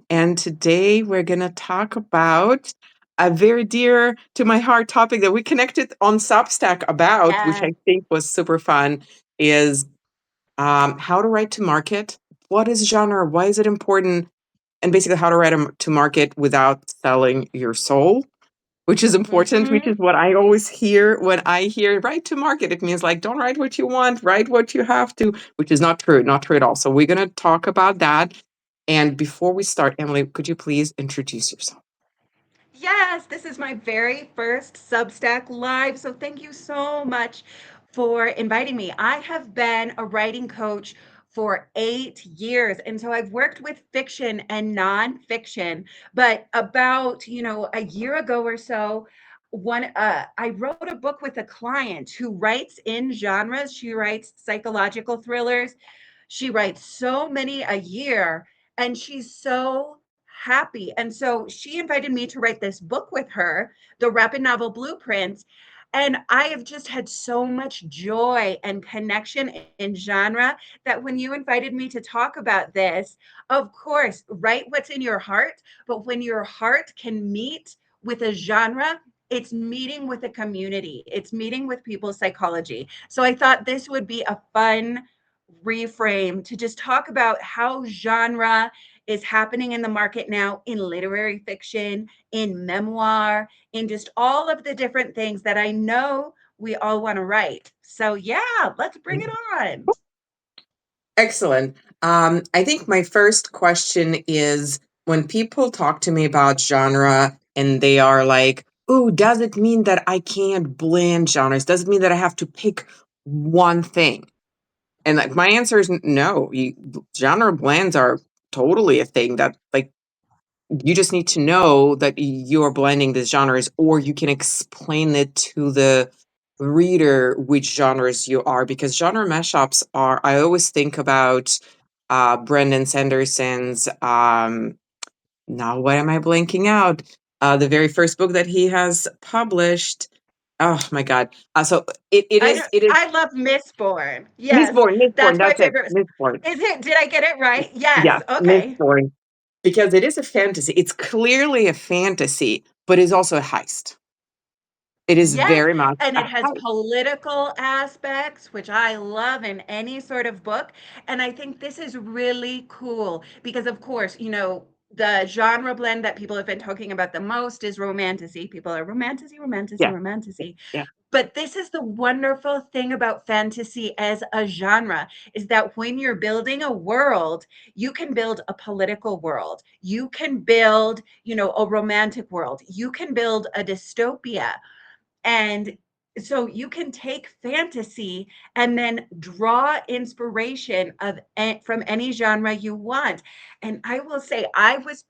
And today we're going to talk about a very dear to my heart topic that we connected on Substack about, which Yes. I think was super fun, is how to write to market. What is genre? Why is it important? And basically, how to write to market without selling your soul, which is important, which is Mhm. what I always hear when I hear write to market. It means like, don't write what you want, write what you have to, which is not true, not true at all. So we're going to talk about that. And before we start, Emily, could you please introduce yourself? Yes, this is my very first Substack Live. So thank you so much for inviting me. I have been a writing coach for 8 years. And so I've worked with fiction and nonfiction. But about, a year ago or so, I wrote a book with a client who writes in genres. She writes psychological thrillers. She writes so many a year, and she's so happy. And so she invited me to write this book with her, The Rapid Novel Blueprints. And I have just had so much joy and connection in genre that when you invited me to talk about this, of course, write what's in your heart. But when your heart can meet with a genre, it's meeting with a community, it's meeting with people's psychology. So I thought this would be a fun reframe to just talk about how genre is happening in the market now in literary fiction, in memoir, in just all of the different things that I know we all want to write. So, yeah, let's bring it on. Excellent. I think my first question is when people talk to me about genre and they are like, "Oh, does it mean that I can't blend genres? Does it mean that I have to pick one thing?" And like my answer is no. Genre blends are totally a thing that like you just need to know that you're blending these genres, or you can explain it to the reader which genres you are, because genre mashups are, I always think about Brandon Sanderson's now why am I blanking out? The very first book that he has published. Oh my god. So it is I love Mistborn. Yes, Mistborn, that's my that's it. favorite. Mistborn. Is it? Did I get it right? Yeah, Yes. Okay. Mistborn. Because it is a fantasy. It's clearly a fantasy, but it's also a heist. It is Yes, very much and a it has heist. political aspects, which I love in any sort of book. And I think this is really cool because, of course, the genre blend that people have been talking about the most is romantasy. People are romantasy, romantasy, Yeah, romantasy. yeah. But this is the wonderful thing about fantasy as a genre is that when you're building a world, you can build a political world. You can build, a romantic world. You can build a dystopia, and so you can take fantasy and then draw inspiration from any genre you want. And I will say, I was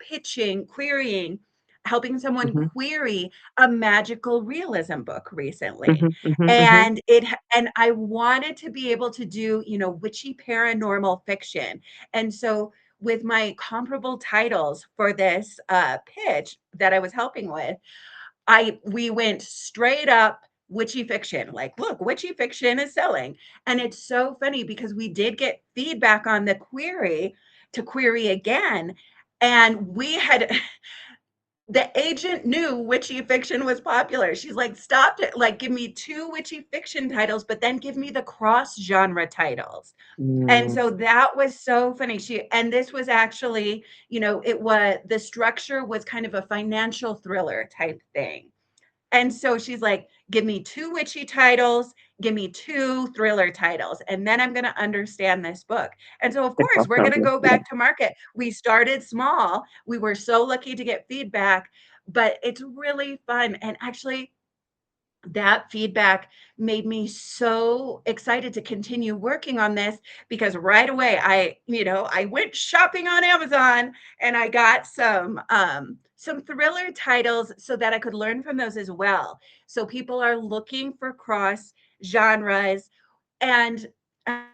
querying, helping someone Mhm, query a magical realism book recently. mhm, mhm, mhm. And I wanted to be able to do, witchy paranormal fiction. And so with my comparable titles for this pitch that I was helping with, I we went straight up witchy fiction. Like, look, witchy fiction is selling. And it's so funny because we did get feedback on the query to query again. And we had the agent knew witchy fiction was popular. She's like, stop it, like give me two witchy fiction titles, but then give me the cross genre titles. And Mm, so that was so funny. And this was actually, it was, the structure was kind of a financial thriller type thing. And so she's like, give me two witchy titles, give me two thriller titles, and then I'm going to understand this book. And so, of the course, we're going to crossover. go Yeah. back to market. We started small. We were so lucky to get feedback, but it's really fun. And actually, that feedback made me so excited to continue working on this because right away I went shopping on Amazon and I got some thriller titles so that I could learn from those as well. So people are looking for cross genres. And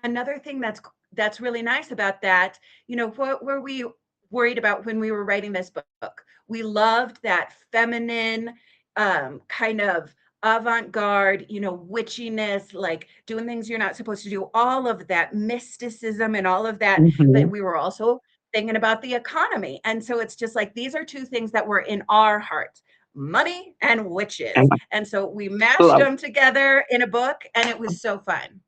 another thing that's really nice about that, what were we worried about when we were writing this book? We loved that feminine kind of avant-garde, witchiness, like doing things you're not supposed to do, all of that mysticism and all of that. But Mhm. we were also thinking about the economy. And so it's just like these are two things that were in our hearts, money and witches. And And so we mashed love. them together in a book, and it was so fun.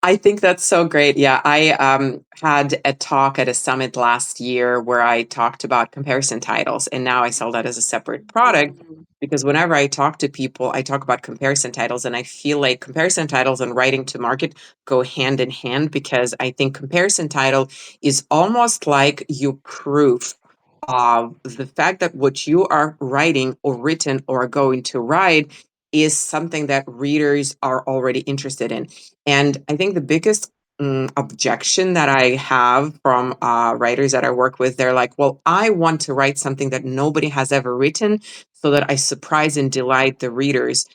I think that's so great. Yeah, I had a talk at a summit last year where I talked about comparison titles, and now I sell that as a separate product Mm. because whenever I talk to people, I talk about comparison titles, and I feel like comparison titles and writing to market go hand in hand because I think comparison title is almost like your proof of the fact that what you are writing or written or are going to write is something that readers are already interested in. And I think the biggest objection that I have from writers that I work with, they're like, well, I want to write something that nobody has ever written so that I surprise and delight the readers.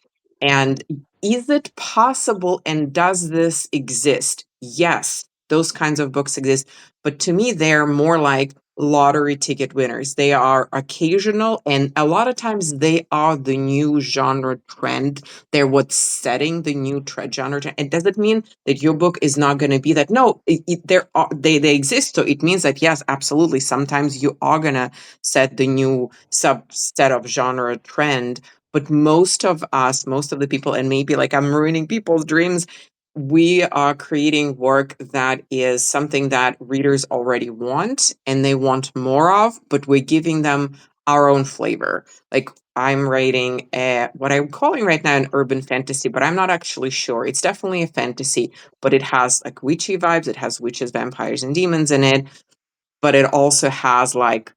And is it possible and does this exist? Yes, those kinds of books exist. But to me, they're more like lottery ticket winners. They are occasional, and a lot of times they are the new genre trend. They're what's setting the new genre trend. It doesn't mean that your book is not going to be that. No, they exist. So it means that yes, absolutely. Sometimes you are going to set the new subset of genre trend. But most of us, most of the people, and maybe like I'm ruining people's dreams, we are creating work that is something that readers already want and they want more of, but we're giving them our own flavor. Like I'm writing what I'm calling right now an urban fantasy, but I'm not actually sure. It's definitely a fantasy, but it has like witchy vibes. It has witches, vampires, and demons in it, but it also has like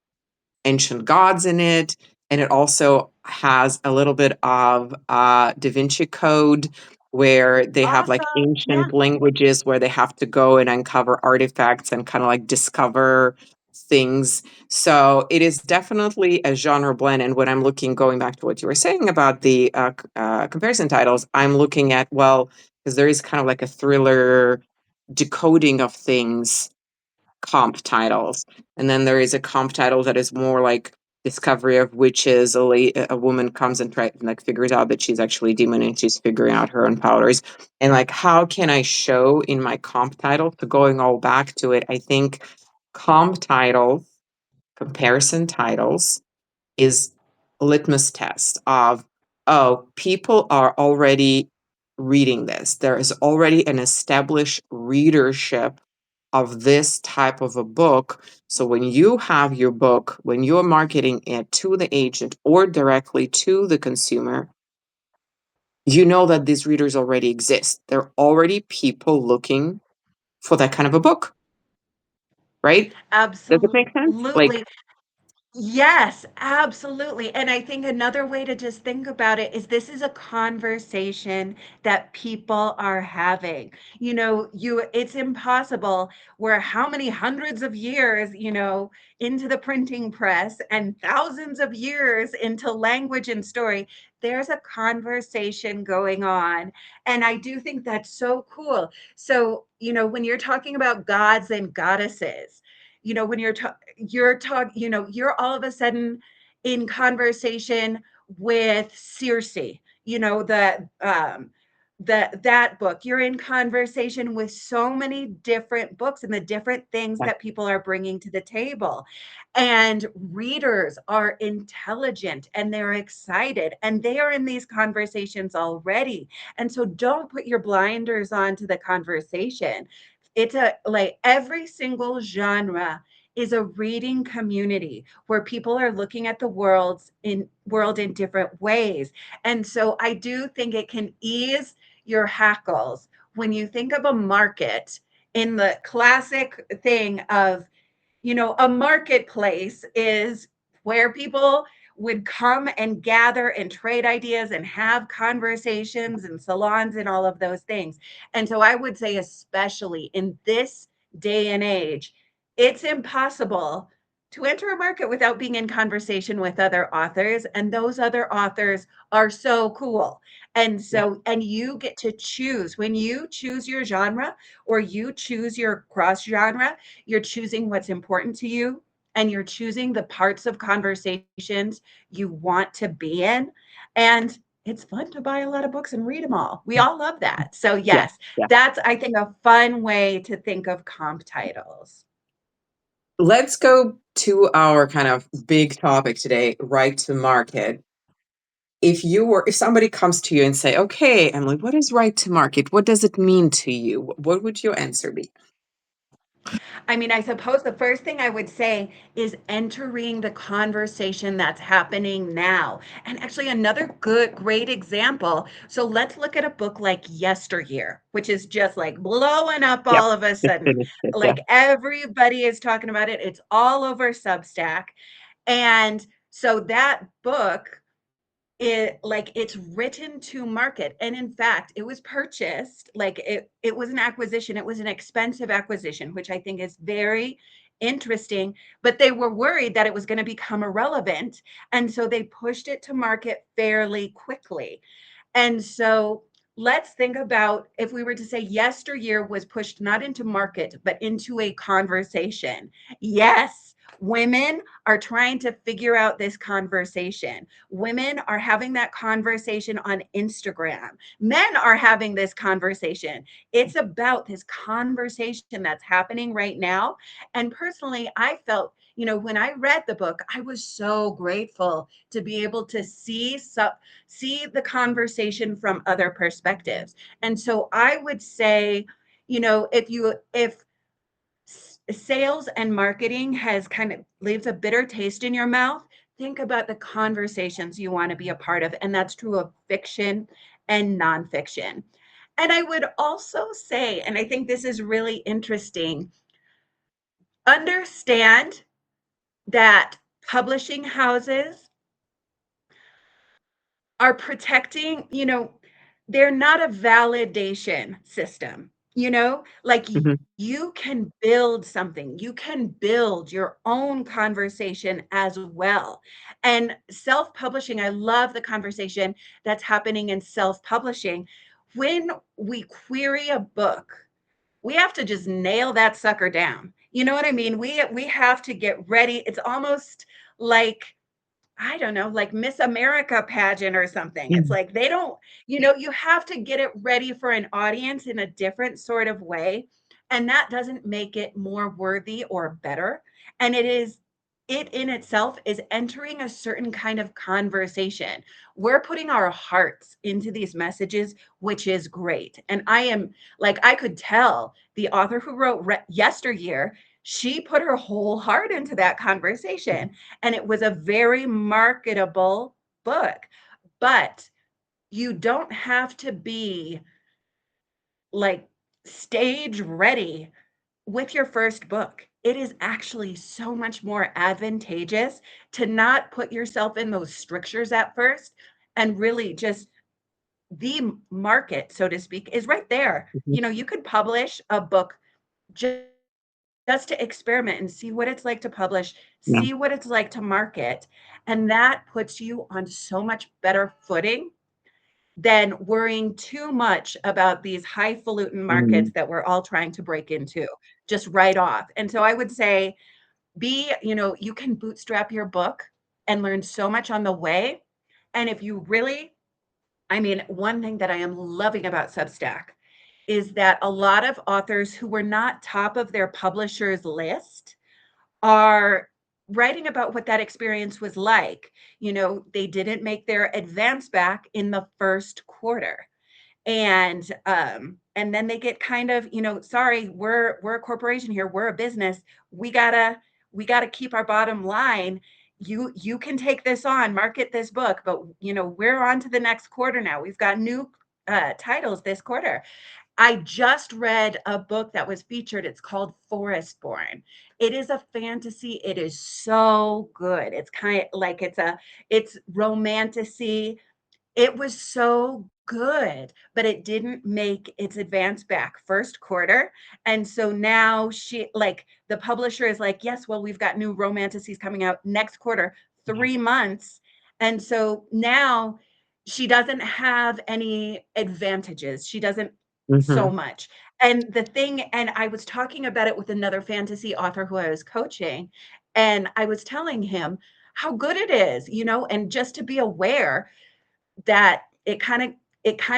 ancient gods in it, and it also has a little bit of Da Vinci Code, where they have like Awesome. Yeah. ancient languages where they have to go and uncover artifacts and kind of like discover things. So it is definitely a genre blend. And when I'm looking, going back to what you were saying about the comparison titles, I'm looking at, well, because there is kind of like a thriller decoding of things comp titles. And then there is a comp title that is more like discovery of witches. A woman comes and try like figures out that she's actually a demon and she's figuring out her own powers. And like how can I show in my comp title, to going all back to it, I think comp titles, comparison titles is a litmus test of, oh, people are already reading this. There is already an established readership of this type of a book. So when you have your book, when you're marketing it to the agent or directly to the consumer, you know that these readers already exist. They're already people looking for that kind of a book, right? Does it make sense? Like, Absolutely. Yes, absolutely. And I think another way to just think about it is this is a conversation that people are having. It's impossible. We're how many hundreds of years, into the printing press and thousands of years into language and story. There's a conversation going on. And I do think that's so cool. So, when you're talking about gods and goddesses, when you're all of a sudden in conversation with Circe, that book. You're in conversation with so many different books and the different things yeah, that people are bringing to the table. And readers are intelligent and they're excited and they are in these conversations already. And so don't put your blinders on to the conversation. It's a like every single genre is a reading community where people are looking at the world in different ways. And so I do think it can ease your hackles when you think of a market in the classic thing of, a marketplace is where people would come and gather and trade ideas and have conversations and salons and all of those things. And so I would say, especially in this day and age, it's impossible to enter a market without being in conversation with other authors. And those other authors are so cool. And yeah, so, and you get to choose when you choose your genre or you choose your cross genre, you're choosing what's important to you and you're choosing the parts of conversations you want to be in. And it's fun to buy a lot of books and read them all. We all love that. So, yeah, yes, yeah. that's, I think, a fun way to think of comp titles. Let's go to our kind of big topic today, right to market. If somebody comes to you and say, okay, Emily, what is right to market? What does it mean to you? What would your answer be? I mean, I suppose the first thing I would say is entering the conversation that's happening now. And actually, another great example. So let's look at a book like Yesteryear, which is just like blowing up Yep. all of a Just sudden. finished it. Yeah. Like everybody is talking about it, it's all over Substack. And so that book, it's written to market, and in fact it was purchased, like it was an acquisition, it was an expensive acquisition, which I think is very interesting, but they were worried that it was going to become irrelevant, and so they pushed it to market fairly quickly. And so let's think about if we were to say Yesteryear was pushed not into market, but into a conversation. Yes, women are trying to figure out this conversation. Women are having that conversation on Instagram. Men are having this conversation. It's about this conversation that's happening right now. And personally, I felt, when I read the book, I was so grateful to be able to see the conversation from other perspectives. And so I would say, if sales and marketing has kind of leaves a bitter taste in your mouth, think about the conversations you want to be a part of. And that's true of fiction and nonfiction. And I would also say, and I think this is really interesting, understand that publishing houses are protecting, they're not a validation system, like Mhm. you can build something, you can build your own conversation as well. And self publishing, I love the conversation that's happening in self publishing. When we query a book, we have to just nail that sucker down. You know what I mean? We have to get ready. It's almost like, I don't know, like Miss America pageant or something. It's Mhm. like they don't, you have to get it ready for an audience in a different sort of way. And that doesn't make it more worthy or better. And it in itself is entering a certain kind of conversation. We're putting our hearts into these messages, which is great. And I am like, I could tell the author who wrote Yesteryear, she put her whole heart into that conversation, and it was a very marketable book. But you don't have to be like stage ready with your first book. It is actually so much more advantageous to not put yourself in those strictures at first, and really just the market, so to speak, is right there. Mhm. You could publish a book just to experiment and see what it's like to publish, Yeah. see what it's like to market. And that puts you on so much better footing than worrying too much about these highfalutin markets Mhm. that we're all trying to break into just right off. And so I would say, you can bootstrap your book and learn so much on the way. And if you really, I mean, one thing that I am loving about Substack is that a lot of authors who were not top of their publisher's list are writing about what that experience was like. They didn't make their advance back in the first quarter. And then they get kind of, sorry, we're a corporation here, we're a business. We gotta keep our bottom line. You can take this on, market this book, but we're on to the next quarter now. We've got new titles this quarter. I just read a book that was featured. It's called Forestborn. It is a fantasy. It is so good. It's kind of like it's romantasy. It was so good, but it didn't make its advance back first quarter. And so now the publisher is like, yes, well, we've got new romantasies coming out next quarter, Yeah. 3 months. And so now she doesn't have any advantages. She doesn't so Mhm. much. And I was talking about it with another fantasy author who I was coaching, and I was telling him how good it is, and just to be aware that it kind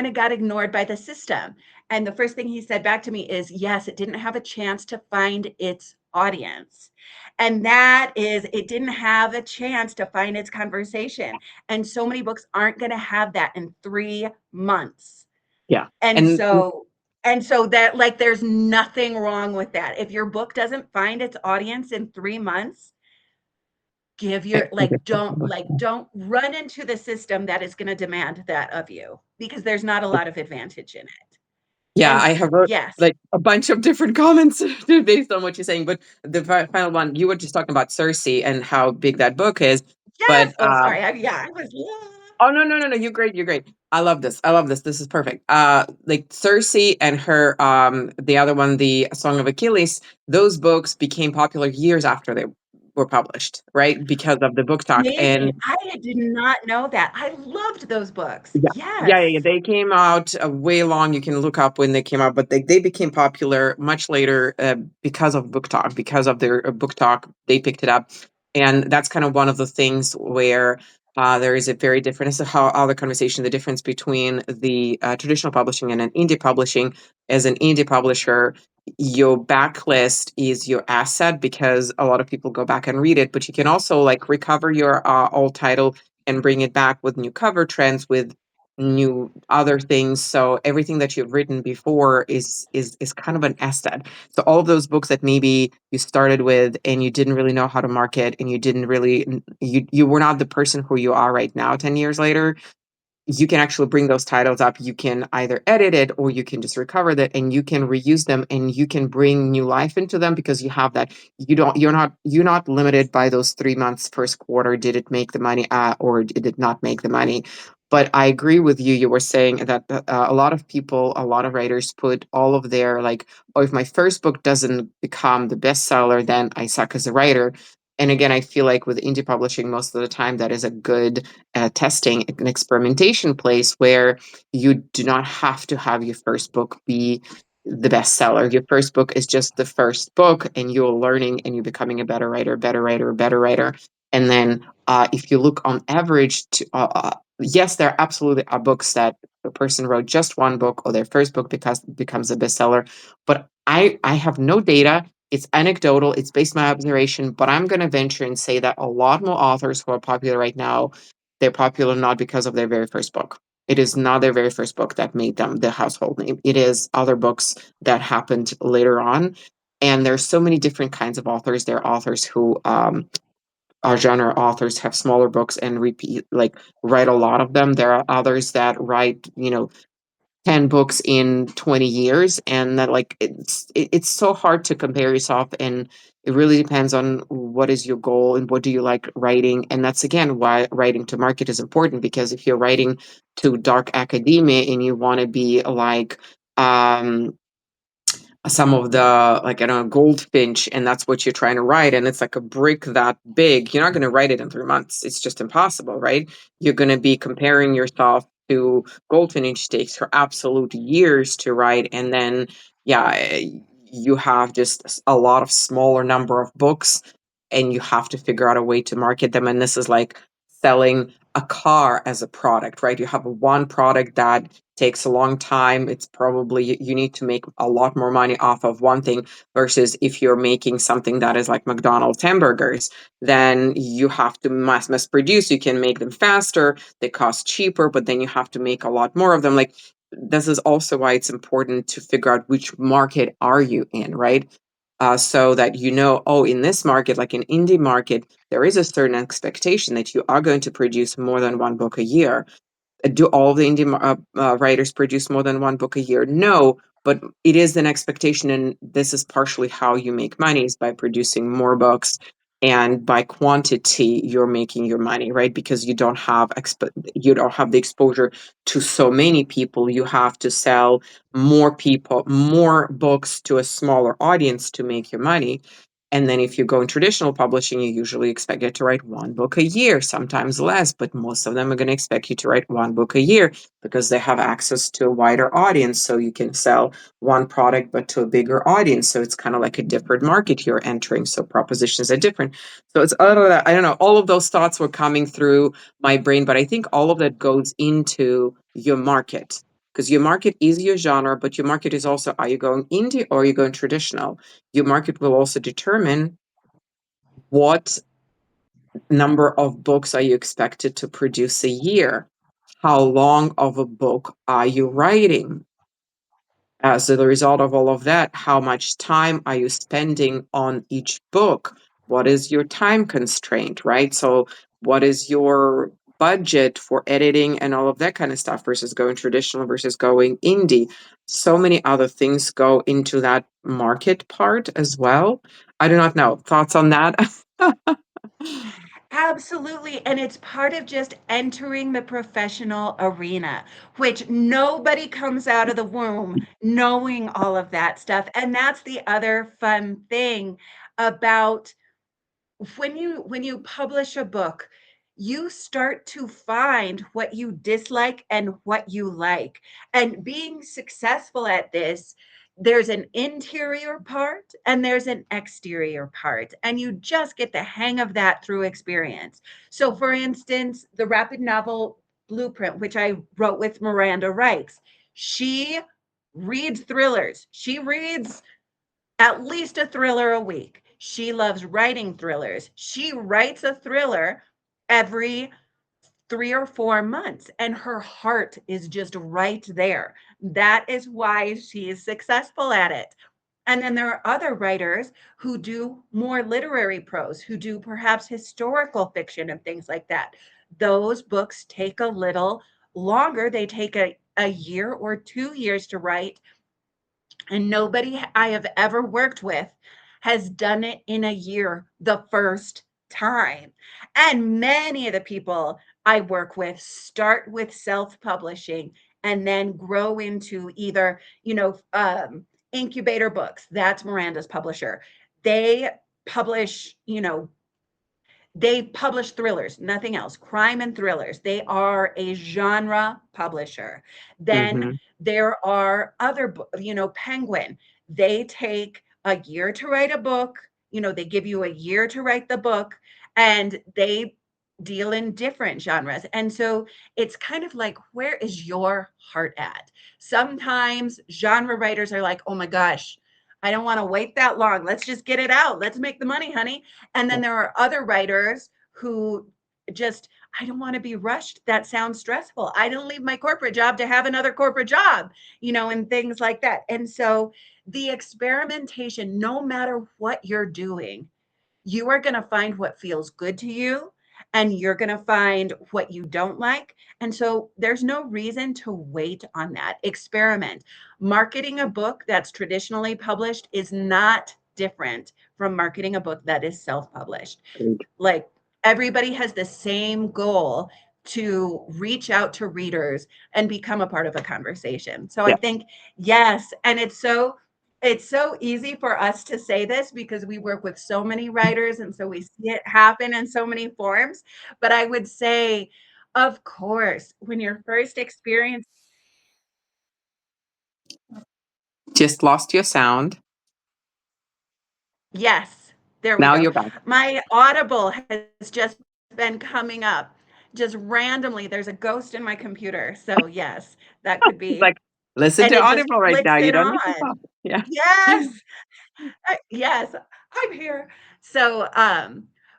of got ignored by the system. And the first thing he said back to me is, yes, it didn't have a chance to find its audience. And that is, it didn't have a chance to find its conversation. And so many books aren't going to have that in 3 months. Yeah. And And so, and so that, like, there's nothing wrong with that. If your book doesn't find its audience in 3 months, give your, like, don't run into the system that is going to demand that of you, because there's not a lot of advantage in it. yeah, And I have wrote yes, like a bunch of different comments based on what you're saying, but the final one, you were just talking about Cersei and how big that book is. yes. But Oh, sorry. Yeah, I was. oh, no, no, no, no, you're great. You're great. I love this. I love this. This is perfect. Like Cersei and her the other one, the Song of Achilles, those books became popular years after they were published, right? Because of the book talk. Amazing. And I did not know that. I loved those books. yeah. Yeah, yeah, yeah. Yes. They came out way long. You can look up when they came out, but they became popular much later because of book talk, because of their book talk. They picked it up, and that's kind of one of the things where there is a very different. This is how other conversation. The difference between the traditional publishing and an indie publishing. As an indie publisher, your backlist is your asset because a lot of people go back and read it, but you can also like recover your old title and bring it back with new cover trends, with new other things. So everything that you've written before is kind of an asset. So all of those books that maybe you started with and you didn't really know how to market, and you didn't really you were not the person who you are right now 10 years later, you can actually bring those titles up. You can either edit it or you can just recover that, and you can reuse them, and you can bring new life into them because you have that. You're not limited by those 3 months, first quarter. Did it make the money or did it not make the money? But I agree with you. You were saying that a lot of people, a lot of writers put all of their like, oh, if my first book doesn't become the bestseller, then I suck as a writer. And again, I feel like with indie publishing, most of the time that is a good testing and experimentation place where you do not have to have your first book be the bestseller. Your first book is just the first book, and you're learning and you're becoming a better writer, better writer, better writer. And then if you look on average, yes, there absolutely are books that a person wrote just one book or their first book because becomes a bestseller. But I have no data. It's anecdotal, it's based on my observation, but I'm going to venture and say that a lot more authors who are popular right now, they're popular not because of their very first book. It is not their very first book that made them the household name. It is other books that happened later on. And there's so many different kinds of authors. There are authors who are genre authors, have smaller books and repeat, like write a lot of them. There are others that write, 10 books in 20 years, and that like it's so hard to compare yourself, and it really depends on what is your goal and what do you like writing. And that's again why writing to market is important, because if you're writing to dark academia and you want to be like some of the, like, I don't know, Goldfinch, and that's what you're trying to write, and it's like a brick that big, you're not going to write it in 3 months. It's just impossible, right? You're going to be comparing yourself to Goldfinch. Takes her absolute years to write, and then yeah, you have just a lot of smaller number of books, and you have to figure out a way to market them. And this is like selling a car as a product, right? You have one product that takes a long time. It's probably you need to make a lot more money off of one thing, versus if you're making something that is like McDonald's hamburgers, then you have to mass produce. You can make them faster, they cost cheaper, but then you have to make a lot more of them. Like, this is also why it's important to figure out which market are you in, right? So that oh, in this market, like an indie market, there is a certain expectation that you are going to produce more than one book a year. Do all the indie writers produce more than one book a year? No, but it is an expectation, and this is partially how you make money, is by producing more books, and by quantity you're making your money, right? Because you don't have the exposure to so many people. You have to sell more books to a smaller audience to make your money. And then if you go in traditional publishing, you usually expect you to write one book a year, sometimes less, but most of them are going to expect you to write one book a year because they have access to a wider audience. So you can sell one product, but to a bigger audience. So it's kind of like a different market you're entering. So propositions are different. So it's all of that. I don't know. All of those thoughts were coming through my brain, but I think all of that goes into your market. Because your market is your genre, but your market is also, are you going indie or are you going traditional? Your market will also determine what number of books are you expected to produce a year? How long of a book are you writing? As a result of all of that, how much time are you spending on each book? What is your time constraint, right? So, what is your budget for editing and all of that kind of stuff versus going traditional versus going indie? So many other things go into that market part as well. I do not know. Thoughts on that? Absolutely. And it's part of just entering the professional arena, which nobody comes out of the womb knowing all of that stuff. And that's the other fun thing about when you publish a book, you start to find what you dislike and what you like. And being successful at this, there's an interior part and there's an exterior part, and you just get the hang of that through experience. So, for instance, the rapid novel Blueprint, which I wrote with Miranda Reichs, she reads thrillers. She reads at least a thriller a week. She loves writing thrillers. She writes a thriller every 3 or 4 months, and her heart is just right there. That is why she's successful at it. And then there are other writers who do more literary prose, who do perhaps historical fiction and things like that. Those books take a little longer. They take a year or 2 years to write, and nobody I have ever worked with has done it in a year the first time. And many of the people I work with start with self-publishing and then grow into either, Incubator Books. That's Miranda's publisher. They publish, they publish thrillers, nothing else, crime and thrillers. They are a genre publisher. Then Hmm. there are other, Penguin. They take a year to write a book. They give you a year to write the book, and they deal in different genres. And so it's kind of like, where is your heart at? Sometimes genre writers are like, oh my gosh, I don't want to wait that long. Let's just get it out. Let's make the money, honey. And then there are other writers who just, I don't want to be rushed. That sounds stressful. I didn't leave my corporate job to have another corporate job, and things like that. And so the experimentation, no matter what you're doing, you are going to find what feels good to you, and you're going to find what you don't like. And so there's no reason to wait on that. Experiment. Marketing a book that's traditionally published is not different from marketing a book that is self-published. Like, everybody has the same goal, to reach out to readers and become a part of a conversation. So I Yeah. think, yes, and it's so easy for us to say this because we work with so many writers, and so we see it happen in so many forms. But I would say, of course, when your first experience, Just lost your sound. yes, there we Now go. you're back. My Audible has just been coming up just randomly. There's a ghost in my computer. So, yes, that could It's be. like, listen And to it just Audible right flicks now. You it don't need to on. stop. Yeah. Yes. Yes, I'm here. So,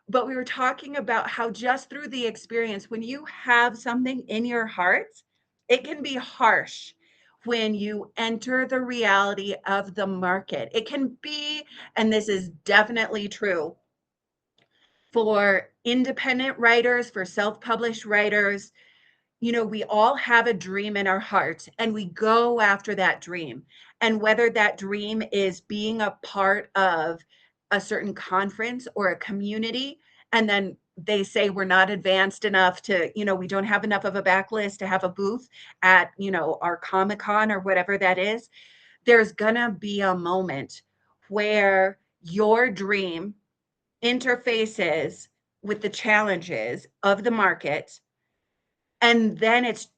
but we were talking about how just through the experience, when you have something in your heart, it can be harsh when you enter the reality of the market. It can be, and this is definitely true for independent writers, for self-published writers, we all have a dream in our heart, and we go after that dream. And whether that dream is being a part of a certain conference or a community, and then they say we're not advanced enough to, we don't have enough of a backlist to have a booth at, our Comic Con or whatever that is, there's gonna be a moment where your dream interfaces with the challenges of the market, and then it's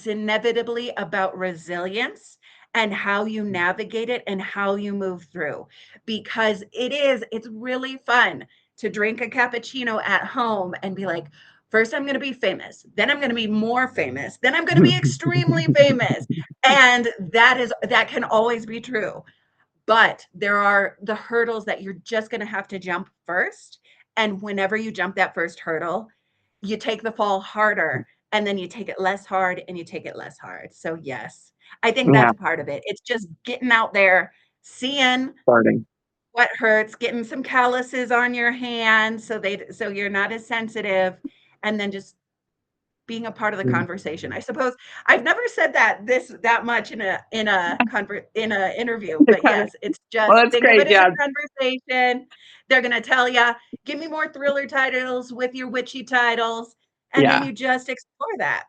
inevitably about resilience and how you navigate it and how you move through. Because it's really fun to drink a cappuccino at home and be like, First, I'm going to be famous. Then I'm going to be more famous. Then I'm going to be extremely famous. And that can always be true. But there are the hurdles that you're just going to have to jump first. And whenever you jump that first hurdle, you take the fall harder and then you take it less hard and you take it less hard. So, yes, I think Yeah, that's part of it. It's just getting out there, seeing starting. what hurts, getting some calluses on your hands so you're not as sensitive, and then just being a part of the Mm. conversation. I suppose I've never said that much in a interview, It's but kind of, yes, it's just well, that's think of great. it as a Yeah, conversation. They're gonna tell you, "Give me more thriller titles with your witchy titles," and then yeah. you just explore that.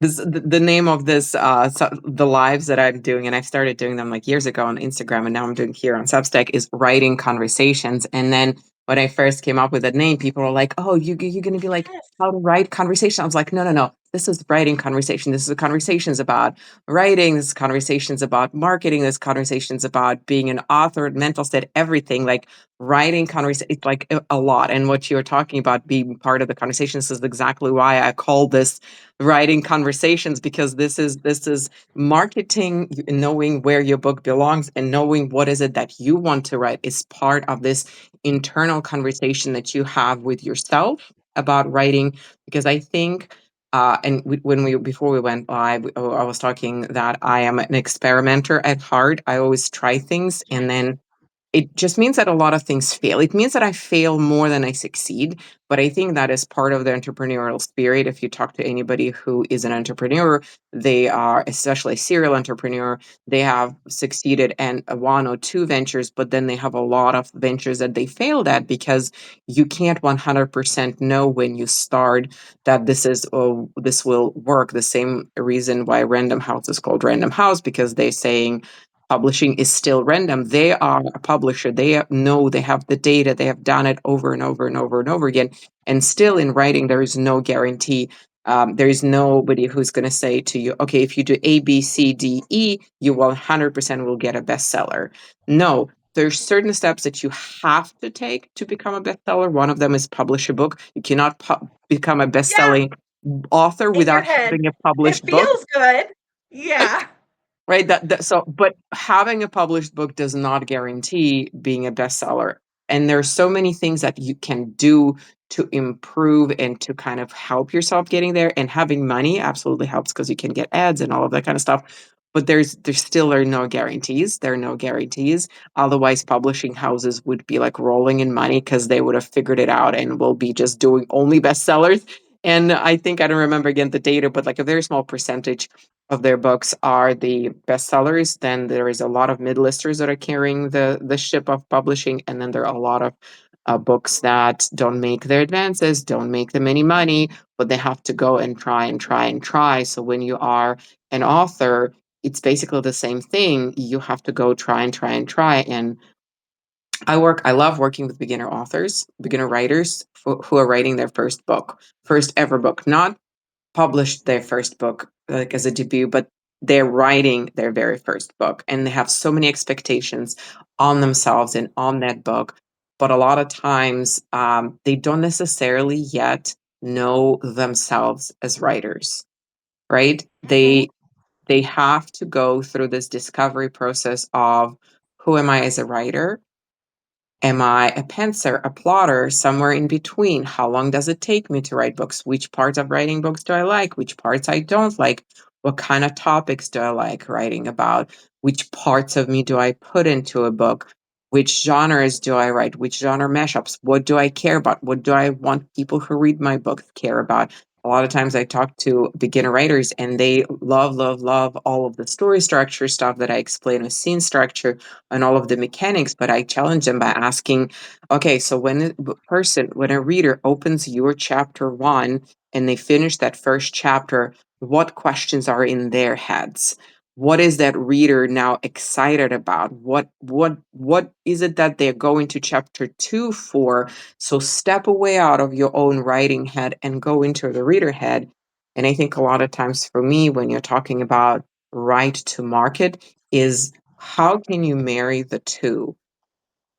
The name of this the lives that I'm doing, and I've started doing them like years ago on Instagram, and now I'm doing here on Substack, is writing conversations. And then when I first came up with that name, people were like, "Oh, you're gonna be like Yes. how to write conversation?" I was like, "No, no, no. This is writing conversation. This is conversations about writing. This is conversations about marketing. This is conversations about being an author, mental state, everything. Like writing conversation, it's like a lot. And what you're talking about being part of the conversations is exactly why I call this writing conversations, because this is marketing, knowing where your book belongs and knowing what is it that you want to write is part of this internal conversation that you have with yourself about writing. Because I think and when we before we went live, I was talking that I am an experimenter at heart. I always try things, and Yes. then it just means that a lot of things fail. It means that I fail more than I succeed. But I think that is part of the entrepreneurial spirit. If you talk to anybody who is an entrepreneur, they are, especially a serial entrepreneur, they have succeeded in one or two ventures, but then they have a lot of ventures that they failed at, because you can't 100% know when you start that this will work. The same reason why Random House is called Random House, because they're saying publishing is still random. They are a publisher. They know, they have the data. They have done it over and over and over and over again. And still in writing, there is no guarantee. There is nobody who's going to say to you, okay, if you do A, B, C, D, E, you 100% will get a bestseller. No, there's certain steps that you have to take to become a bestseller. One of them is publish a book. You cannot become a Yeah, best-selling author in your without head. having a It published book. feels good. Yeah. Right, so but having a published book does not guarantee being a bestseller. And there's so many things that you can do to improve and to kind of help yourself getting there. And having money absolutely helps, because you can get ads and all of that kind of stuff. But there's still are no guarantees. There are no guarantees. Otherwise, publishing houses would be like rolling in money, because they would have figured it out and will be just doing only bestsellers. And I think, I don't remember again the data, but like a very small percentage of their books are the bestsellers. Then there is a lot of mid-listers that are carrying the ship of publishing, and then there are a lot of books that don't make their advances, don't make them any money, but they have to go and try and try and try. So when you are an author, it's basically the same thing. You have to go try and try and try. And I love working with beginner authors, beginner writers who are writing their first book, first ever book, not published their first book like as a debut, but they're writing their very first book, and they have so many expectations on themselves and on that book. But a lot of times, they don't necessarily yet know themselves as writers, right? Mhm. They have to go through this discovery process of, who am I as a writer? Am I a pantser, a plotter, somewhere in between? How long does it take me to write books? Which parts of writing books do I like? Which parts I don't like? What kind of topics do I like writing about? Which parts of me do I put into a book? Which genres do I write? Which genre mashups? What do I care about? What do I want people who read my books care about? A lot of times I talk to beginner writers, and they love, love, love all of the story structure stuff that I explain with scene structure and all of the mechanics. But I challenge them by asking, okay, so when a reader opens your chapter one and they finish that first chapter, what questions are in their heads? What is that reader now excited about? What is it that they're going to chapter two for? So step away out of your own writing head and go into the reader head. And I think a lot of times for me, when you're talking about right to market, is how can you marry the two?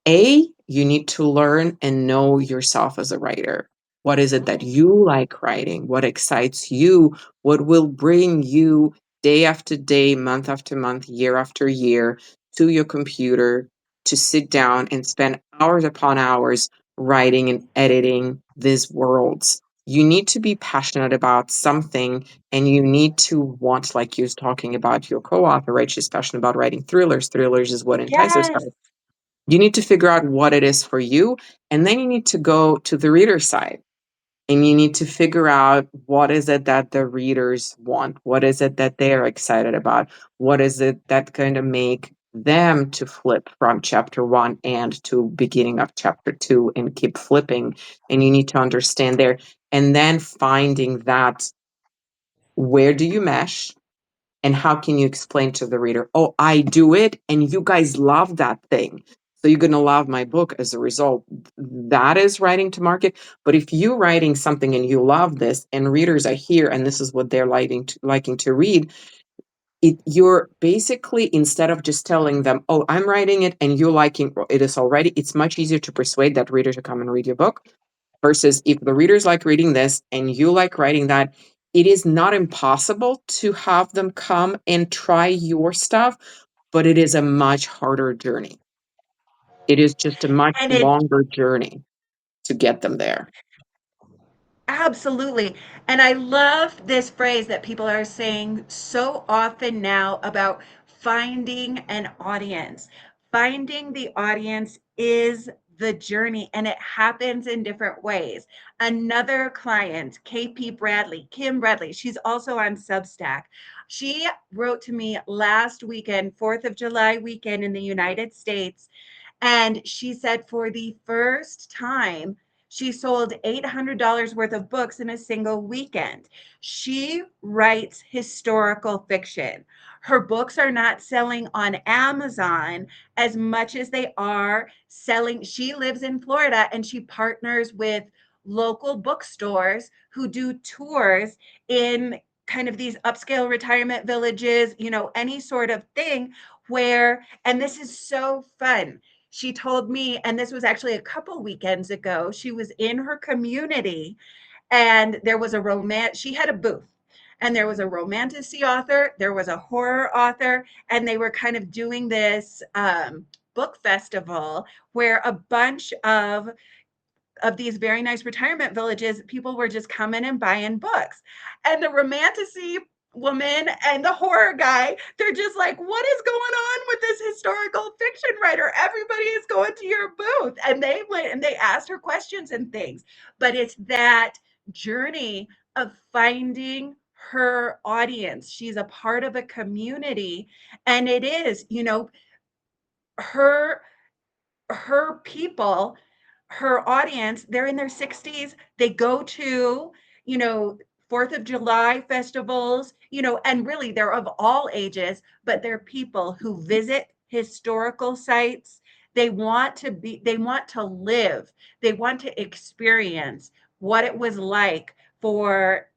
A, you need to learn and know yourself as a writer. What is it that you like writing? What excites you? What will bring you day after day, month after month, year after year to your computer to sit down and spend hours upon hours writing and editing these worlds? You need to be passionate about something, and you need to want, like you was talking about your co-author, right? She's passionate about writing thrillers. Thrillers is what entices her. Yes. You need to figure out what it is for you, and then you need to go to the reader side and you need to figure out what is it that the readers want, what is it that they're excited about, what is it that's going to make them to flip from chapter 1 and to beginning of chapter 2 and keep flipping. And you need to understand there, and then finding that, where do you mesh and how can you explain to the reader, oh, I do it and you guys love that thing, so you're going to love my book as a result. That is writing to market. But if you're writing something and you love this and readers are here and this is what they're liking to read, you're basically, instead of just telling them, oh, I'm writing it and you're liking it is already, it's much easier to persuade that reader to come and read your book. Versus if the readers like reading this and you like writing that, it is not impossible to have them come and try your stuff, but it is a much harder journey. It is just a much And it longer journey to get them there. absolutely. And I love this phrase that people are saying so often now about finding an audience. Finding the audience is the journey, and it happens in different ways. Another client, KP Bradley, Kim Bradley, she's also on Substack. She wrote to me last weekend, 4th of July weekend in the United States, and she said for the first time, she sold $800 worth of books in a single weekend. She writes historical fiction. Her books are not selling on Amazon as much as they are selling. She lives in Florida and she partners with local bookstores who do tours in kind of these upscale retirement villages, any sort of thing where, and this is so fun. She told me, and this was actually a couple weekends ago, she was in her community and there was a romance, she had a booth. And there was a romantasy author, there was a horror author, and they were kind of doing this book festival where a bunch of these very nice retirement villages, people were just coming and buying books. And the romantasy woman and the horror guy, they're just like, what is going on with this historical fiction writer? Everybody is going to your booth. And they went and they asked her questions and things. But it's that journey of finding her audience. She's a part of a community. And it is, her people, her audience, they're in their 60s. They go to, you know, 4th of July festivals, and really they're of all ages, but they're people who visit historical sites. They want to live, they want to experience what it was like for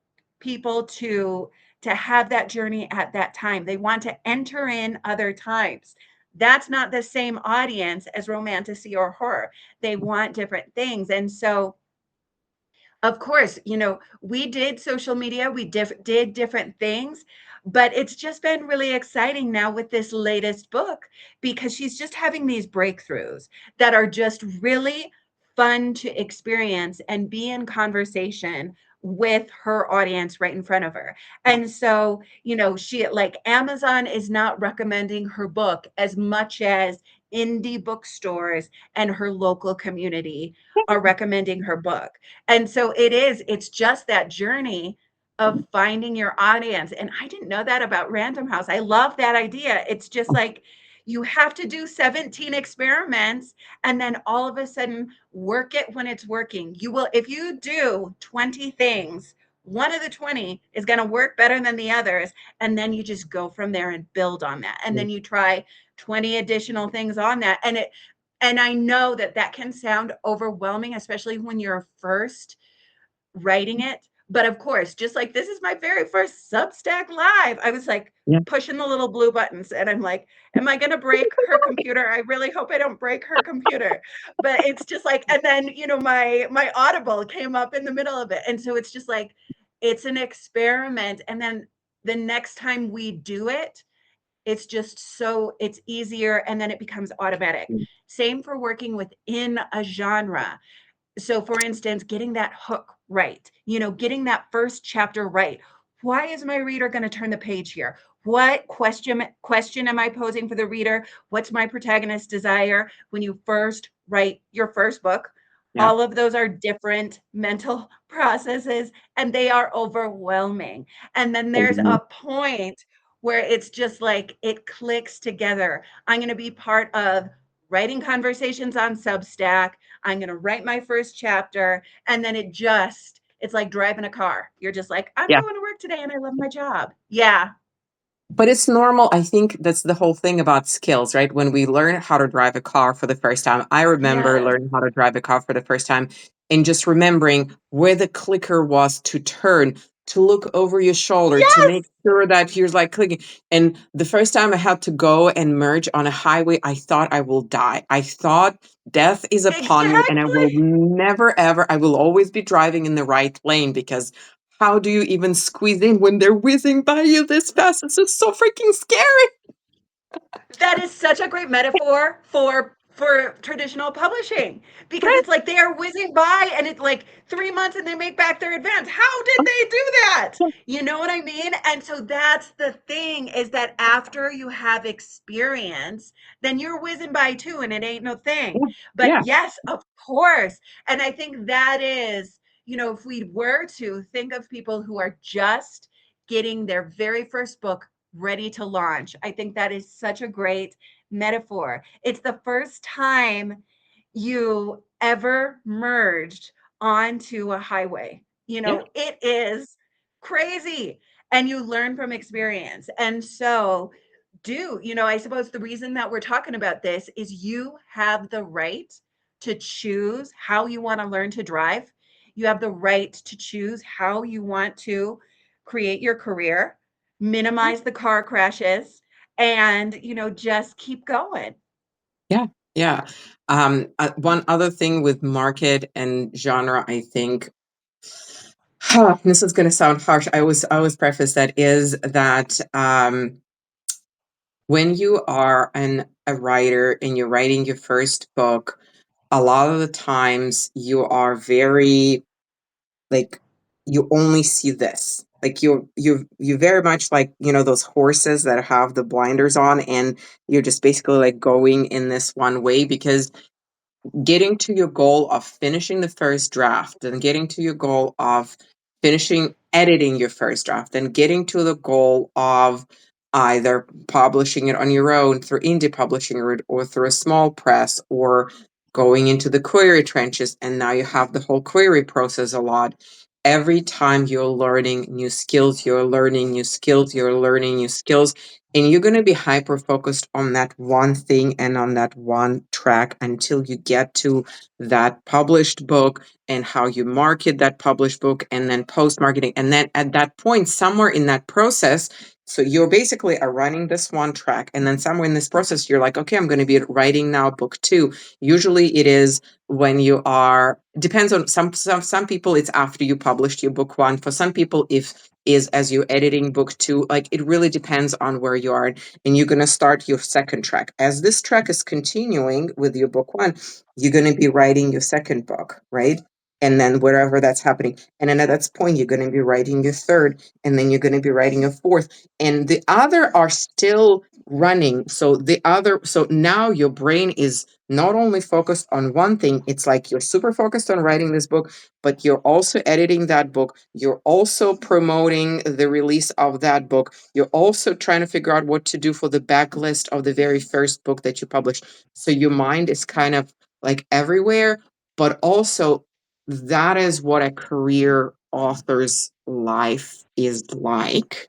people to have that journey at that time. They want to enter in other times. That's not the same audience as romantasy or horror. They want different things. And so, of course, we did social media, we did different things, but it's just been really exciting now with this latest book because she's just having these breakthroughs that are just really fun to experience and be in conversation with her audience right in front of her. And so, she, like, Amazon is not recommending her book as much as indie bookstores and her local community are recommending her book. And so it's just that journey of finding your audience. And I didn't know that about Random House. I love that idea. It's just like you have to do 17 experiments and then all of a sudden work it when it's working. You will, if you do 20 things, one of the 20 is going to work better than the others. And then you just go from there and build on that. And then you try 20 additional things on that. And I know that that can sound overwhelming, especially when you're first writing it. But of course, just like this is my very first Substack live, I was like Yeah. pushing the little blue buttons and I'm like, am I going to break her computer? I really hope I don't break her computer. But it's just like, and then, my Audible came up in the middle of it. And so it's just like, it's an experiment. And then the next time we do it, it's easier and then it becomes automatic. Same for working within a genre. So for instance, getting that hook right, getting that first chapter right. Why is my reader going to turn the page here? What question am I posing for the reader? What's my protagonist's desire when you first write your first book? Yeah. All of those are different mental processes and they are overwhelming. And then there's Mhm. a point where it's just like it clicks together. I'm going to be part of writing conversations on Substack. I'm going to write my first chapter. And then it's like driving a car. You're just like, I'm Yeah. going to work today and I love my job. Yeah. But it's normal. I think that's the whole thing about skills, right? When we learn how to drive a car for the first time, I remember Yes. learning how to drive a car for the first time and just remembering where the clicker was to turn, to look over your shoulder, to Yes. make sure that you're like clicking. And the first time I had to go and merge on a highway, I thought I will die. I thought death is upon me and I will Exactly. never, ever, I will always be driving in the right lane because how do you even squeeze in when they're whizzing by you this fast? It's just so freaking scary. That is such a great metaphor for traditional publishing because Right? it's like they are whizzing by and it's like 3 months and they make back their advance. How did they do that? You know what I mean? And so that's the thing is that after you have experience, then you're whizzing by too and it ain't no thing. Yeah. But Yeah. yes, of course. And I think that is, if we were to think of people who are just getting their very first book ready to launch. I think that is such a great metaphor. It's the first time you ever merged onto a highway. Yeah. It is crazy and you learn from experience. And so, I suppose the reason that we're talking about this is you have the right to choose how you want to learn to drive. You have the right to choose how you want to create your career, Yeah. minimize the car crashes, and, just keep going. Yeah. Yeah. One other thing with market and genre, I think, this is going to sound harsh. I always preface that is that when you are a writer and you're writing your first book, a lot of the times you are very like you only see this like you very much like those horses that have the blinders on and you're just basically like going in this one way because getting to your goal of finishing the first draft and getting to your goal of finishing editing your first draft and getting to the goal of either publishing it on your own through indie publishing or through a small press or going into the query trenches and now you have the whole query process a lot. Every time you're learning new skills, you're learning new skills, you're learning new skills, and you're going to be hyper focused on that one thing and on that one track until you get to that published book and how you market that published book and then post marketing. And then at that point, somewhere in that process, so you're basically are running this one track. And then somewhere in this process, you're like, okay, I'm going to be writing now book two. Usually it is when you are, depends on some people, it's after you published your book one. For some people, if is as you're editing book two, like it really depends on where you are and you're going to start your second track as this track is continuing with your book one, you're going to be writing your second book, right? And then wherever that's happening, and then at that point you're going to be writing your third, and then you're going to be writing your fourth, and the other are still running. So now your brain is not only focused on one thing, it's like you're super focused on writing this book, but you're also editing that book. You're also promoting the release of that book. You're also trying to figure out what to do for the backlist of the very first book that you published. So your mind is kind of like everywhere, but also that is what a career author's life is like.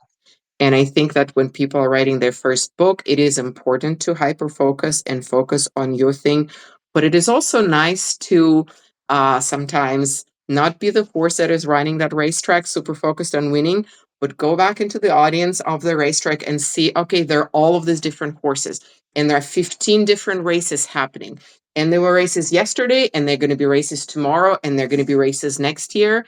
And I think that when people are writing their first book, it is important to hyper focus and focus on your thing. But it is also nice to sometimes not be the horse that is running that racetrack, super focused on winning, but go back into the audience of the racetrack and see, okay, there are all of these different horses, and there are 15 different races happening. And there were races yesterday, and they're going to be races tomorrow, and they're going to be races next year.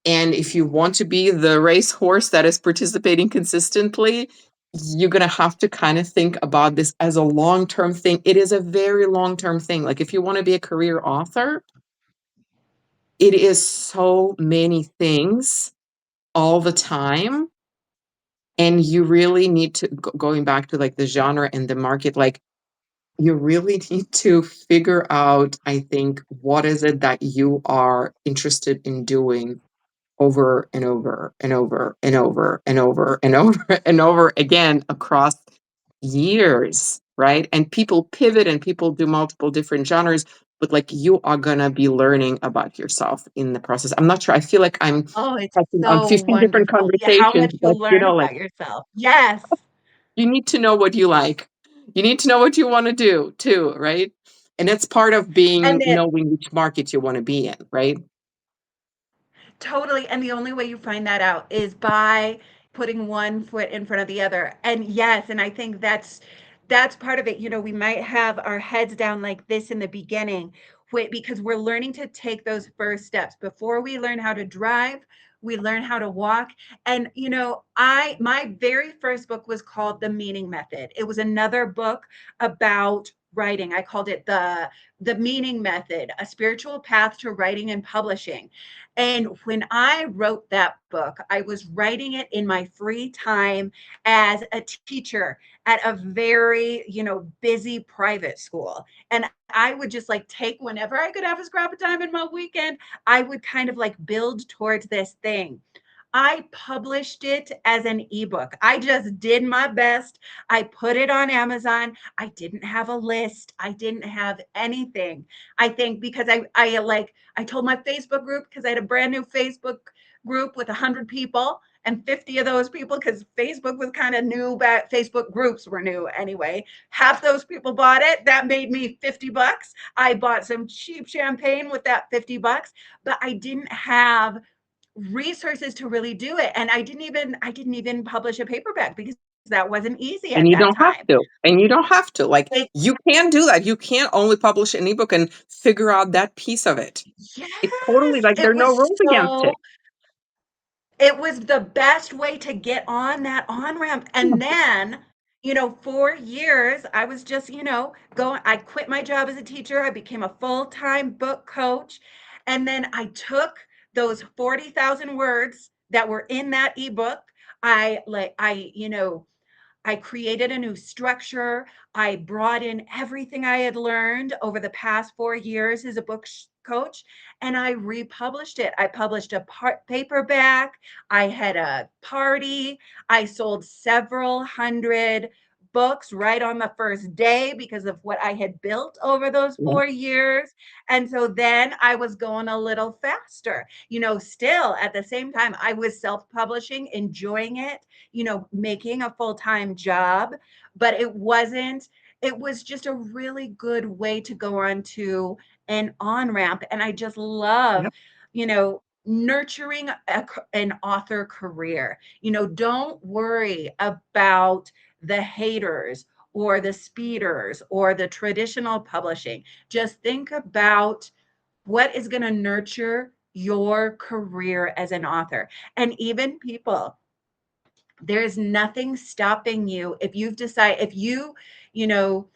And if you want to be the race horse that is participating consistently, you're going to have to kind of think about this as a long-term thing. It is a very long-term thing. Like if you want to be a career author, it is so many things all the time. And you really need to, going back to like the genre and the market, like you really need to figure out, I think, what is it that you are interested in doing over and over and over and over and over and over and over again across years, right? And people pivot and people do multiple different genres, but like you are gonna be learning about yourself in the process. I'm not sure. I feel like I'm Oh, it's touching on so 15 different wonderful. Yeah, how conversations, much but you'll you learn know, like about yourself. Yes. you need to know what you like. You need to know what you want to do too, right? And it's part of And being it knowing which market you want to be in, right? totally, and the only way you find that out is by putting one foot in front of the other. And yes, and I think that's part of it. You know, we might have our heads down like this in the beginning, because we're learning to take those first steps. Before we learn how to drive, we learn how to walk. And you know, I my very first book was called The Meaning Method. It was another book about writing. I called it the Meaning Method, a spiritual path to writing and publishing. And when I wrote that book, I was writing it in my free time as a teacher at a very, busy private school. And I would just like take whenever I could have a scrap of time in my weekend, I would kind of like build towards this thing. I published it as an ebook. I just did my best. I put it on Amazon. I didn't have a list. I didn't have anything. I think because I told my Facebook group, because I had a brand new Facebook group with 100 people, and 50 of those people, because Facebook was kind of new, but Facebook groups were new anyway. Half those people bought it. That made me $50. I bought some cheap champagne with that $50, but I didn't have resources to really do it. And I didn't even publish a paperback because that wasn't easy And at you that don't have time. to. And you don't have to. Like It, you can do that. You can't only publish an ebook and figure out that piece of it. It's totally yes, like there are no rules against it. it was the best way to get on that on ramp. And then, 4 years, I was just, I quit my job as a teacher. I became a full-time book coach. And then I took those 40,000 words that were in that ebook. I created a new structure. I brought in everything I had learned over the past 4 years as a book coach, and I republished it. I published a paperback. I had a party. I sold several hundred books right on the first day because of what I had built over those Yeah. 4 years. And so then I was going a little faster. Still at the same time, I was self publishing, enjoying it, making a full-time job, but it was just a really good way to go on to an on-ramp. And I just love, Yep. nurturing an author career. Don't worry about the haters or the speeders or the traditional publishing. Just think about what is going to nurture your career as an author. And even people, there's nothing stopping you if you know,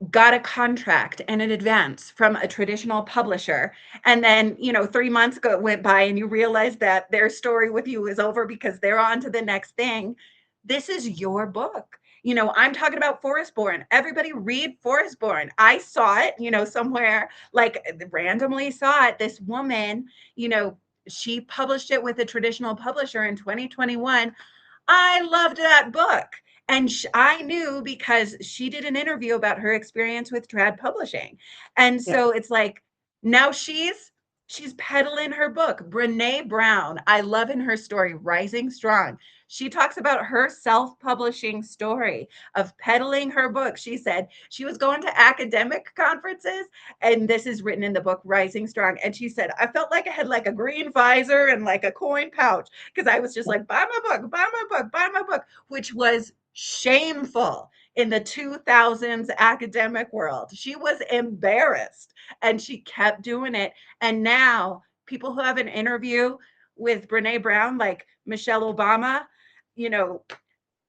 got a contract and an advance from a traditional publisher, and then 3 months went by and you realize that their story with you is over because they're on to the next thing. This is your book. I'm talking about Forestborn. Everybody read Forestborn. I saw it, somewhere, like randomly saw it. This woman, she published it with a traditional publisher in 2021. I loved that book. And I knew because she did an interview about her experience with trad publishing. And Yeah. so it's like, now She's peddling her book. Brene Brown, I love in her story, Rising Strong. She talks about her self publishing story of peddling her book. She said she was going to academic conferences, and this is written in the book, Rising Strong. And she said, I felt like I had like a green visor and like a coin pouch because I was just like, buy my book, buy my book, buy my book, which was shameful in the 2000s academic world. She was embarrassed and she kept doing it. And now people who have an interview with Brene Brown, like Michelle Obama, you know,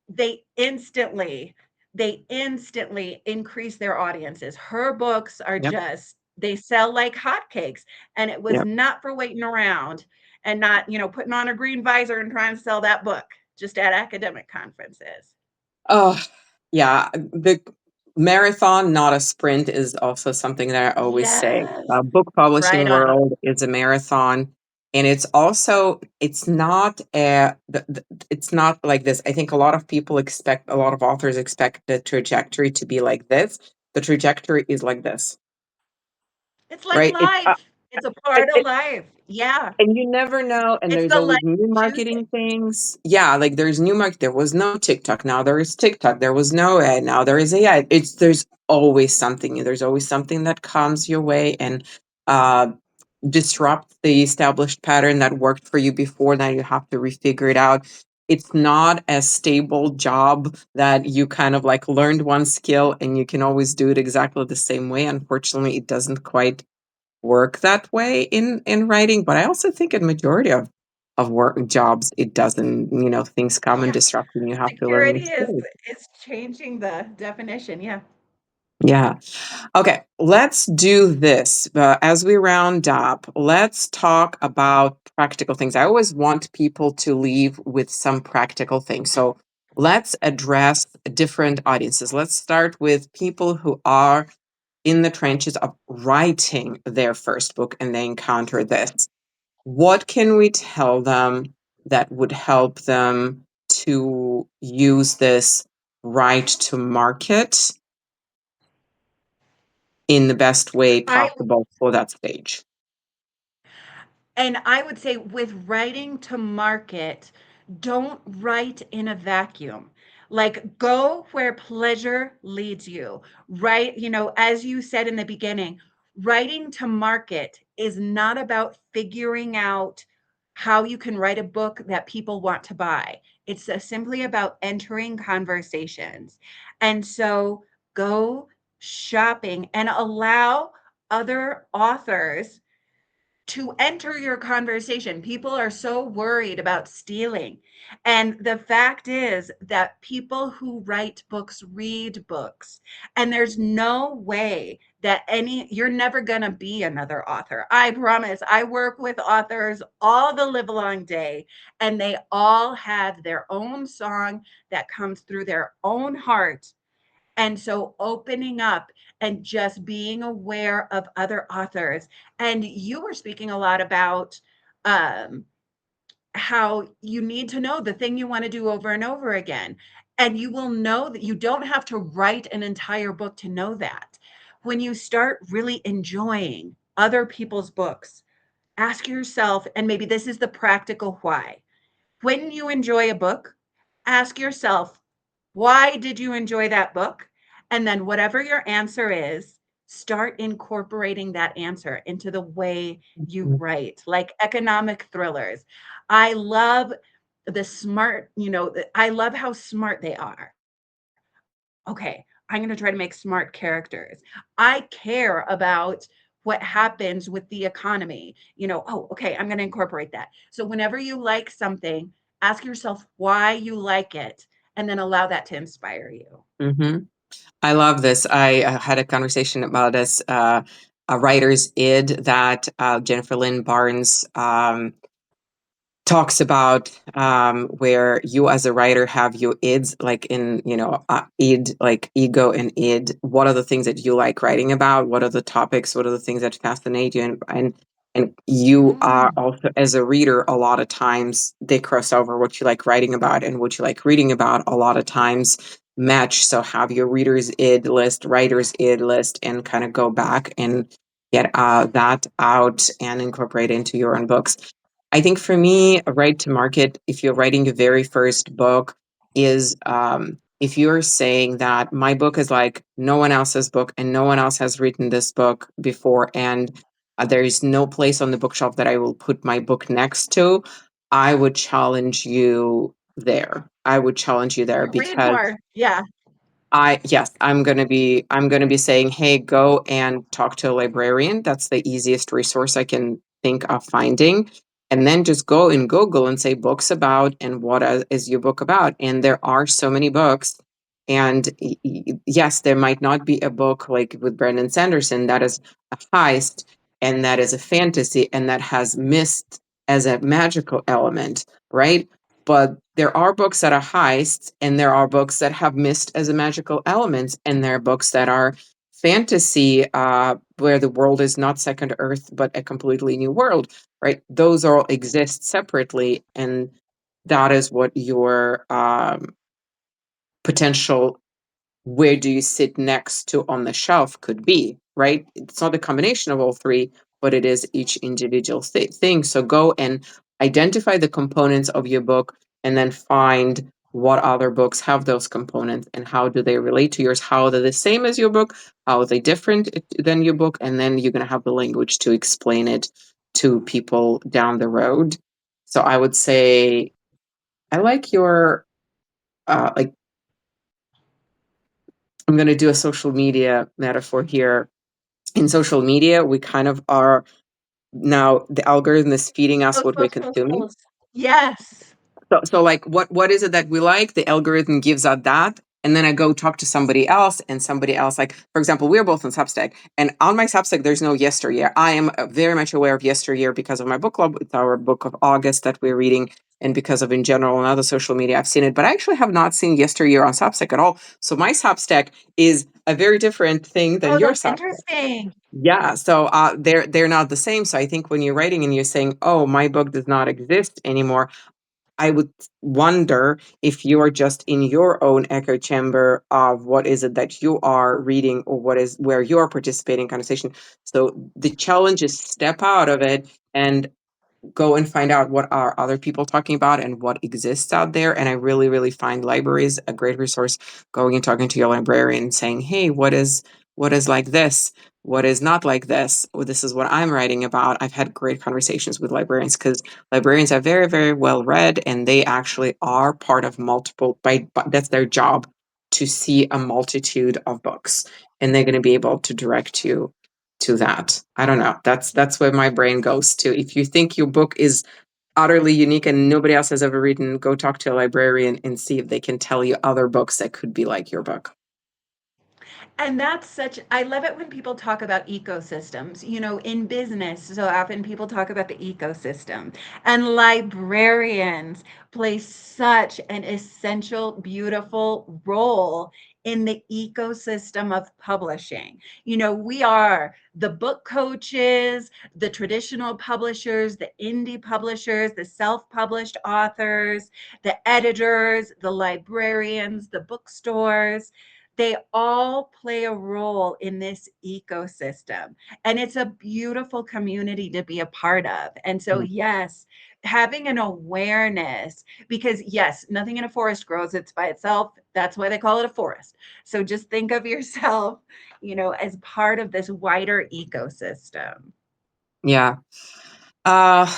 they instantly they instantly increase their audiences. Her books are Yep. just they sell like hotcakes, and it was Yep. not for waiting around and not, putting on a green visor and trying to sell that book just at academic conferences. Oh, yeah. The marathon, not a sprint, is also something that I always say. Yes. Book publishing Right on. world is a marathon, and it's not it's not like this. I think a lot of authors expect the trajectory to be like this. The trajectory is like this, It's like right? life. It's a part of life. Yeah. And you never know, and It's there's the always life new choosing. marketing things. Yeah, like there's new market. There was no TikTok, now there is TikTok. There was no ad, now there is AI. There's always something. There's always something that comes your way and uh disrupt the established pattern that worked for you before. Now you have to refigure it out. It's not a stable job that you kind of like learned one skill and you can always do it exactly the same way. Unfortunately, it doesn't quite work that way in writing, but I also think in majority of work jobs it doesn't. Things come and Yeah. disrupt and you have to learn new Security skills. is changing the definition. Yeah. Yeah. Okay, let's do this. As we round up, let's talk about practical things. I always want people to leave with some practical things. So let's address different audiences. Let's start with people who are in the trenches of writing their first book and they encounter this. What can we tell them that would help them to use this right to market in the best way I possible for that stage? And I would say with writing to market, don't write in a vacuum. Like go where pleasure leads you. Right? As you said in the beginning, writing to market is not about figuring out how you can write a book that people want to buy. It's simply about entering conversations. And so go shopping and allow other authors to enter your conversation. People are so worried about stealing. And the fact is that people who write books read books. And there's no way that you're never going to be another author. I promise. I work with authors all the live long day, and they all have their own song that comes through their own heart. And so opening up and just being aware of other authors. And you were speaking a lot about um, how you need to know the thing you want to do over and over again. And you will know that you don't have to write an entire book to know that. When you start really enjoying other people's books, ask yourself, and maybe this is the practical why. When you enjoy a book, ask yourself, why did you enjoy that book? And then, whatever your answer is, start incorporating that answer into the way you Mhm. write, like economic thrillers. I love the smart, I love how smart they are. Okay, I'm going to try to make smart characters. I care about what happens with the economy. Oh, okay, I'm going to incorporate that. So whenever you like something, ask yourself why you like it and then allow that to inspire you. Mhm. I love this. I had a conversation about this, a writer's id that Jennifer Lynn Barnes talks about, where you as a writer have your ids, like in id, like ego and id. What are the things that you like writing about? What are the topics? What are the things that fascinate you? And you are Mm. also, as a reader, a lot of times they cross over. What you like writing about and what you like reading about a lot of times match. So have your readers id list, writers id list, and kind of go back and get that out and incorporate into your own books. I think for me, a right to market, if you're writing your very first book, is if you're saying that my book is like no one else's book and no one else has written this book before, and there is no place on the bookshelf that I will put my book next to, I would challenge you there. I would challenge you there Read because more. Yeah. yes, I'm gonna be saying, hey, go and talk to a librarian. That's the easiest resource I can think of finding. And then just go in Google and say books about and what is your book about? And there are so many books. And yes, there might not be a book like with Brandon Sanderson that is a heist and that is a fantasy and that has mist as a magical element, right? But there are books that are heists, and there are books that have mist as a magical element, and there are books that are fantasy, where the world is not second Earth, but a completely new world, right? Those all exist separately, and that is what your potential where do you sit next to on the shelf could be, right? It's not a combination of all three, but it is each individual thing. So go and identify the components of your book and then find what other books have those components and how do they relate to yours, how they're the same as your book, how are they different than your book, and then you're going to have the language to explain it to people down the road. So I would say I like your like I'm going to do a social media metaphor here. In social media, we kind of are now the algorithm is feeding us Post, what we're post, post, consuming. post. Yes. So like what is it that we like? The algorithm gives out that. And then I go talk to somebody else, and somebody else, like, for example, we're both on Substack. And on my Substack, there's no yesteryear. I am very much aware of yesteryear because of my book club. It's our book of August that we're reading. And because of in general and other social media, I've seen it. But I actually have not seen yesteryear on Substack at all. So my Substack is a very different thing than Oh, your that's Substack. interesting. Yeah, so they're not the same. So I think when you're writing and you're saying, "Oh, my book does not exist anymore," I would wonder if you are just in your own echo chamber of what is it that you are reading or what is where you are participating in conversation. So the challenge is step out of it and go and find out what are other people talking about and what exists out there. And I really, really find libraries a great resource. Going and talking to your librarian, saying, "Hey, what is like this? What is not like this? Or this is what I'm writing about." I've had great conversations with librarians because librarians are very, very well read, and they actually are part of multiple. That's their job to see a multitude of books, and they're going to be able to direct you to that. I don't know. That's where my brain goes to. If you think your book is utterly unique and nobody else has ever written, go talk to a librarian and see if they can tell you other books that could be like your book. And that's such, I love it when people talk about ecosystems. In business, so often people talk about the ecosystem, and librarians play such an essential, beautiful role in the ecosystem of publishing. We are the book coaches, the traditional publishers, the indie publishers, the self published authors, the editors, the librarians, the bookstores. They all play a role in this ecosystem. And it's a beautiful community to be a part of. And so, Mm. yes, having an awareness, because yes, nothing in a forest grows it's by itself. That's why they call it a forest. So just think of yourself, as part of this wider ecosystem. Yeah. Uh,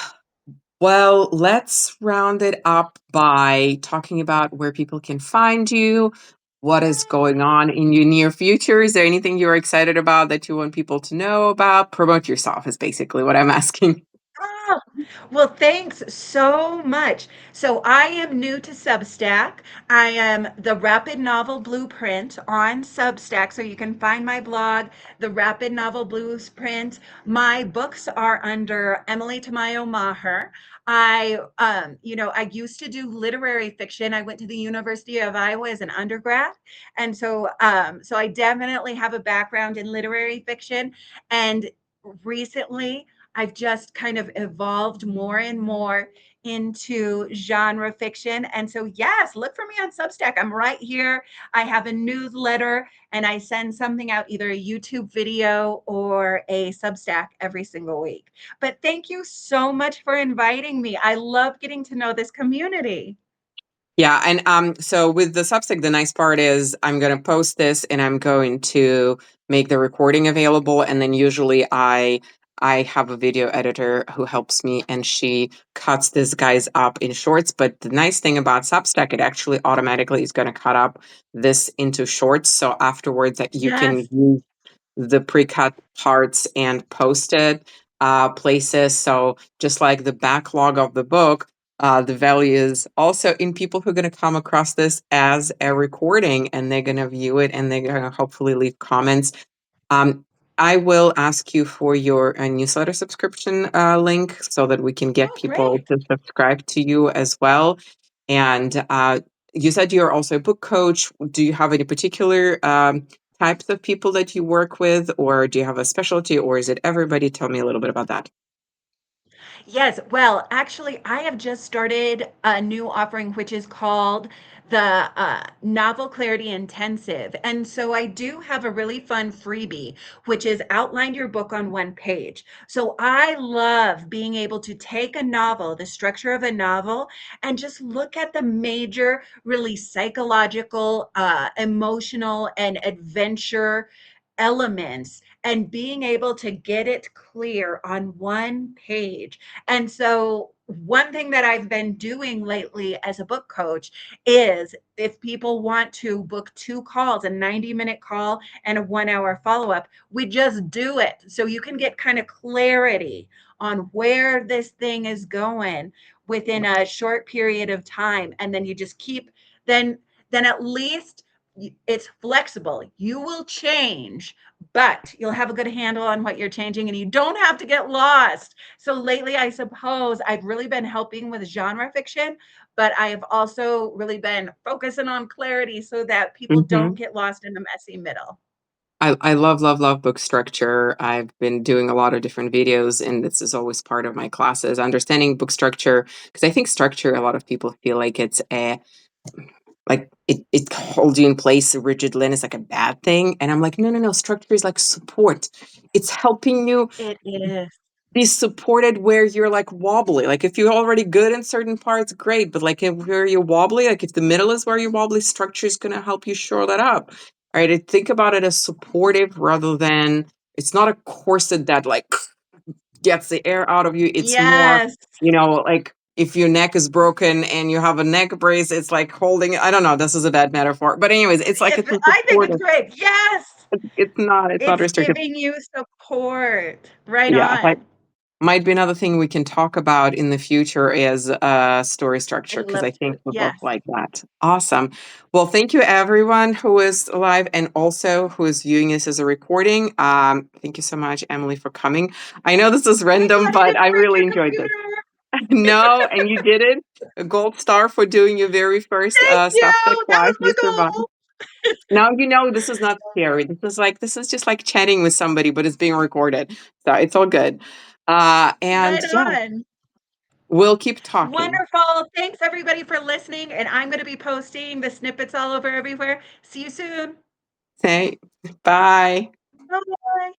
well, let's round it up by talking about where people can find you, what is going on in your near future. Is there anything you're excited about that you want people to know about? Promote yourself is basically what I'm asking. Ah, well, thanks so much. So I am new to Substack. I am the Rapid Novel Blueprint on Substack. So you can find my blog, The Rapid Novel Blueprint. My books are under Emily Tamayo Maher. I used to do literary fiction. I went to the University of Iowa as an undergrad. And so I definitely have a background in literary fiction. And recently I've just kind of evolved more and more into genre fiction. And so, yes, look for me on Substack. I'm right here. I have a newsletter and I send something out, either a YouTube video or a Substack every single week. But thank you so much for inviting me. I love getting to know this community. Yeah, and so with the Substack, the nice part is I'm going to post this and I'm going to make the recording available, and then usually I have a video editor who helps me, and she cuts these guys up in shorts. But the nice thing about Substack, it actually automatically is going to cut up this into shorts, so afterwards that you can Yes. use the pre-cut parts and posted places. So just like the backlog of the book, the value is also in people who are going to come across this as a recording, and they're going to view it, and they're going to hopefully leave comments. um, I will ask you for your newsletter subscription link so that we can get Oh, people great. to subscribe to you as well. And you said you're also a book coach. Do you have any particular types of people that you work with, or do you have a specialty, or is it everybody? Tell me a little bit about that. Yes. Well, actually, I have just started a new offering, which is called the Novel Clarity Intensive. And so I do have a really fun freebie, which is outline your book on one page. So I love being able to take a novel, the structure of a novel, and just look at the major, really psychological, emotional, and adventure elements, and being able to get it clear on one page. And so, one thing that I've been doing lately as a book coach is, if people want to book two calls, a 90-minute call and a 1 hour follow up, we just do it. So you can get kind of clarity on where this thing is going within a short period of time. And then you just keep, then, then at least it's flexible. You will change, but you'll have a good handle on what you're changing, and you don't have to get lost. So lately, I suppose I've really been helping with genre fiction, but I have also really been focusing on clarity so that people don't Hmm. get lost in the messy middle. I love, love, love book structure. I've been doing a lot of different videos, and this is always part of my classes, understanding book structure, because I think structure, a lot of people feel like it's a like it holds you in place, rigidly, and it's like a bad thing. And I'm like, no, no, no. Structure is like support. It's helping you It is. be supported where you're like wobbly. Like if you're already good in certain parts, great. But like if where you're wobbly, like if the middle is where you're wobbly, structure is gonna help you shore that up. Right. I think about it as supportive rather than it's not a corset that like gets the air out of you. It's more, Yes. like if your neck is broken and you have a neck brace, it's like holding, I don't know, this is a bad metaphor. But anyways, it's like it's a I think it's supportive. great. Yes. It's not It's restrictive. giving you support. Right Yeah. on. Might be another thing we can talk about in the future is story I'd structure, because love I to. think we both Yes. like that. Awesome. Well, thank you everyone who is live and also who is viewing this as a recording. Thank you so much, Emily, for coming. I know this is Thank random, God I but didn't I break really your enjoyed this. computer. No, and you did it. A gold star for doing your very first Thank Substack you. That live. was my You survived. goal. Now you know this is not scary. This is just like chatting with somebody, but it's being recorded, so it's all good. And Right yeah, on. we'll keep talking. Wonderful. Thanks everybody for listening. And I'm going to be posting the snippets all over everywhere. See you soon. Say bye. Bye.